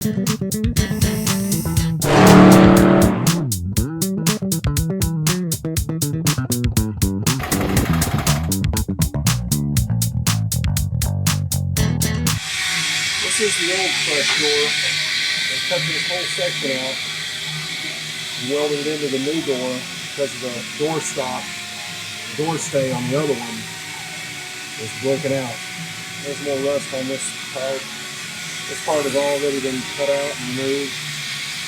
This is the old crush door. They cut this whole section out and welded it into the new door because of the door stop. The door stay on the other one is broken out. There's more rust on this part. This part has already been cut out and removed.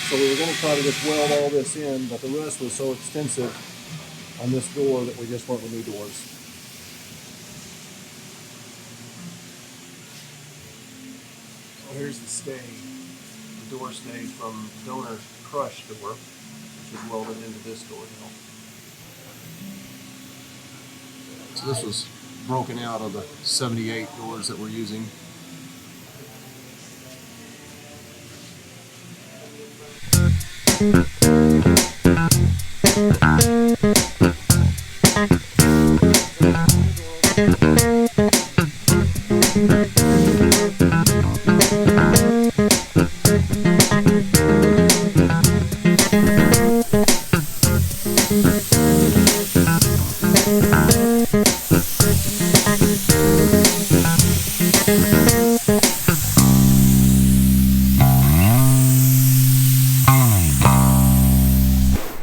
So we were going to try to just weld all this in, but the rust was so extensive on this door that we just went with new doors. Here's the stay, the door stay from donor crush door, which is welded into this door now. So this was broken out of the 78 doors that we're using.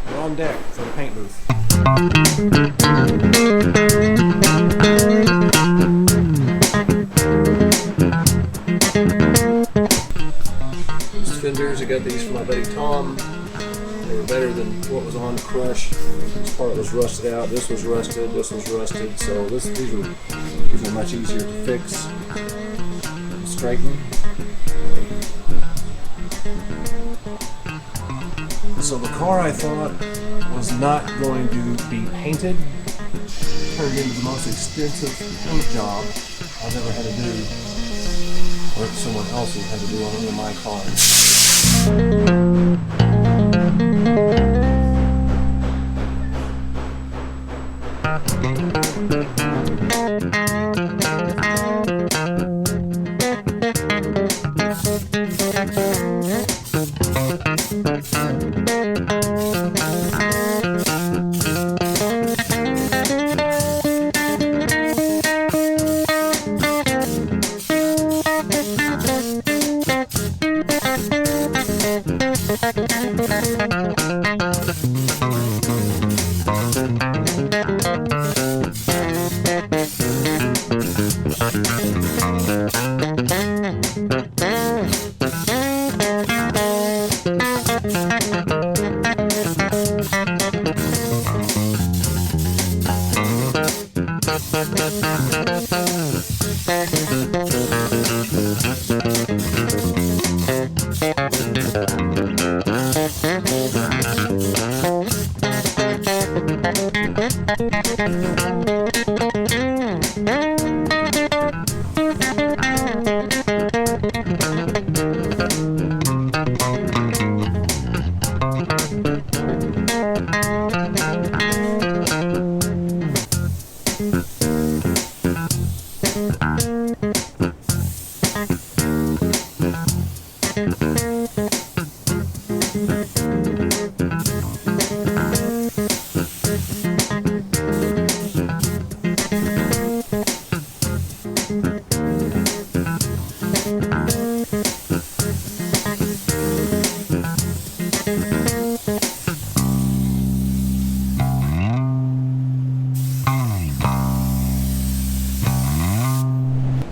We're on deck for the paint booth. These fenders, I got these from my buddy Tom. They were better than what was on crush. This part was rusted out, this was rusted, this was rusted, so these were much easier to fix and straighten. So the car, I thought, was not going to be painted. Turned into the most extensive paint job I've ever had to do, or if someone else has had to do on one of my cars.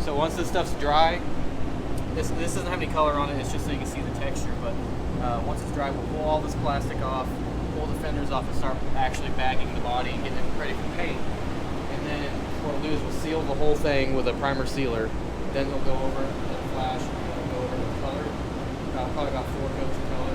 Once this stuff's dry, this doesn't have any color on it, it's just so you can see the texture, but once it's dry, we'll pull all this plastic off, pull the fenders off, and start actually bagging the body and getting it ready for paint. And then what we'll do is we'll seal the whole thing with a primer sealer, then we'll go over with a flash, and then we'll go over with color, probably about 4 coats of color.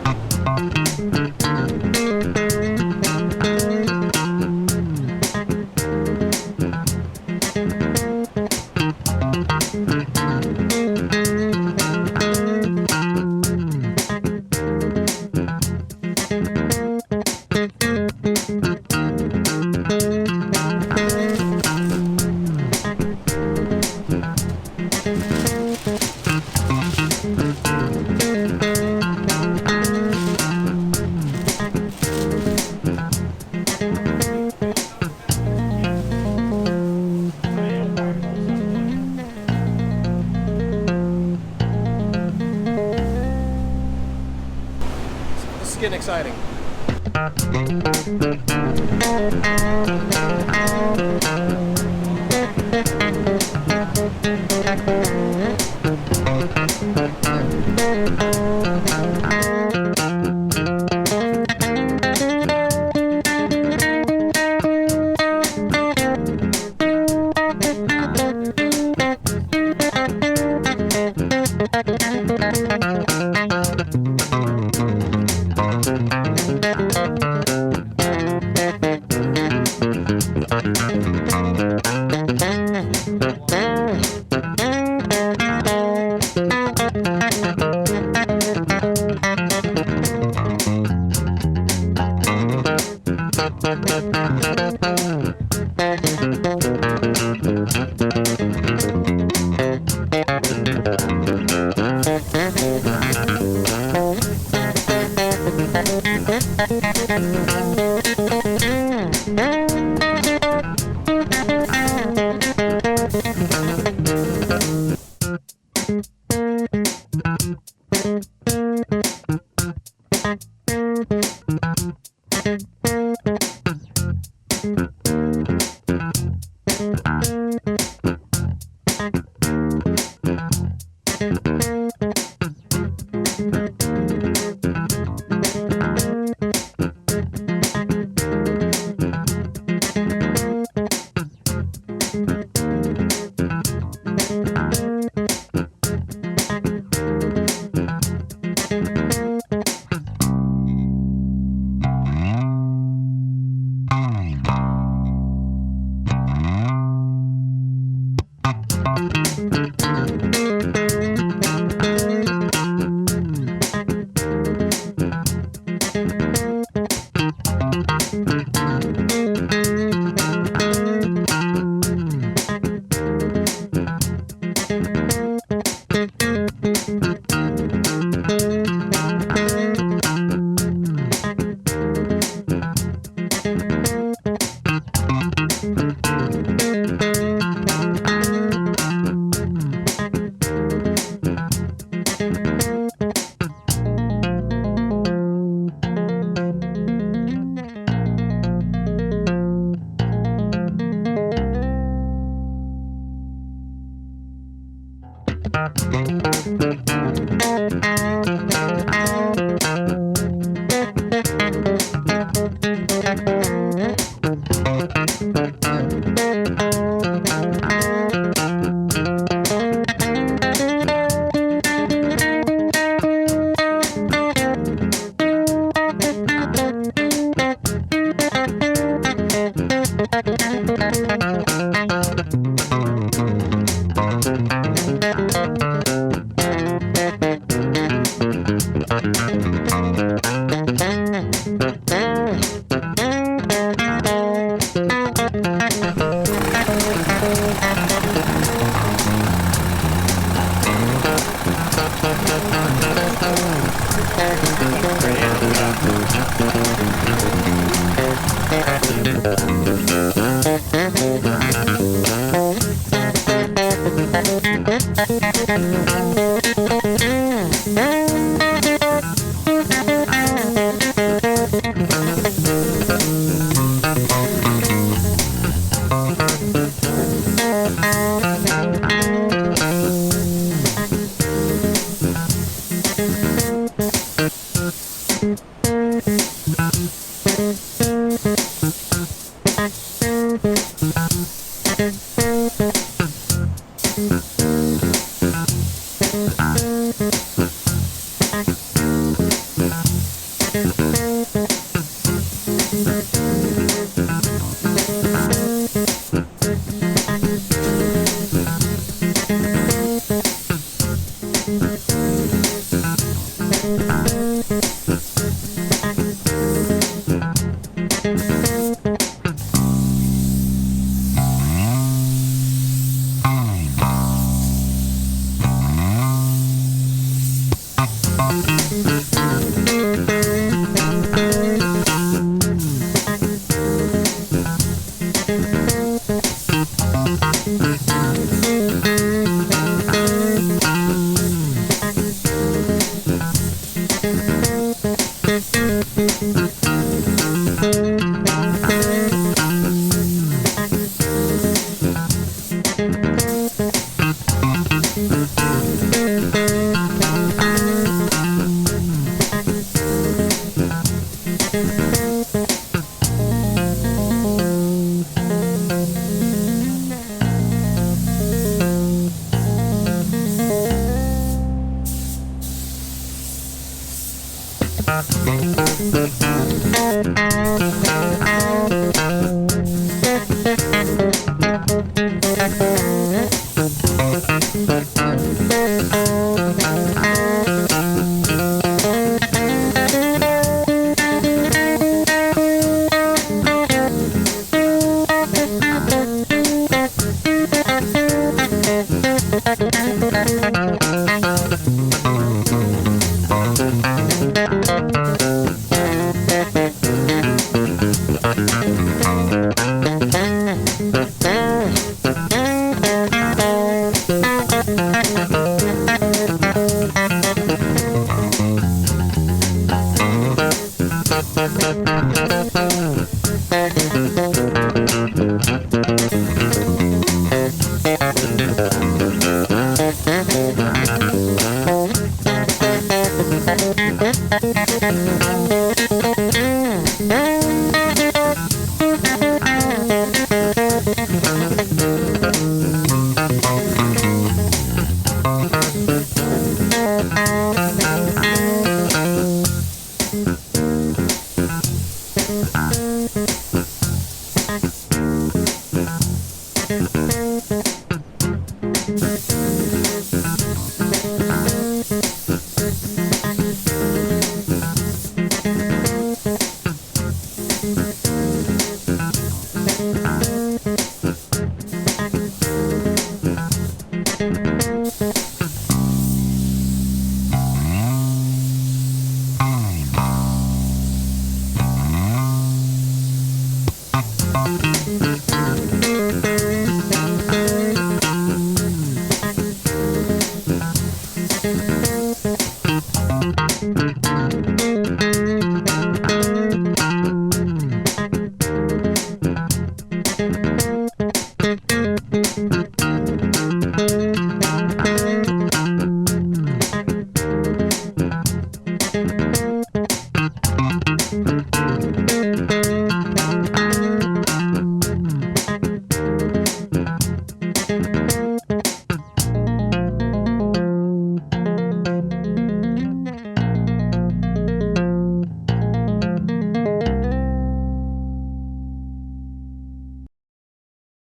getting exciting.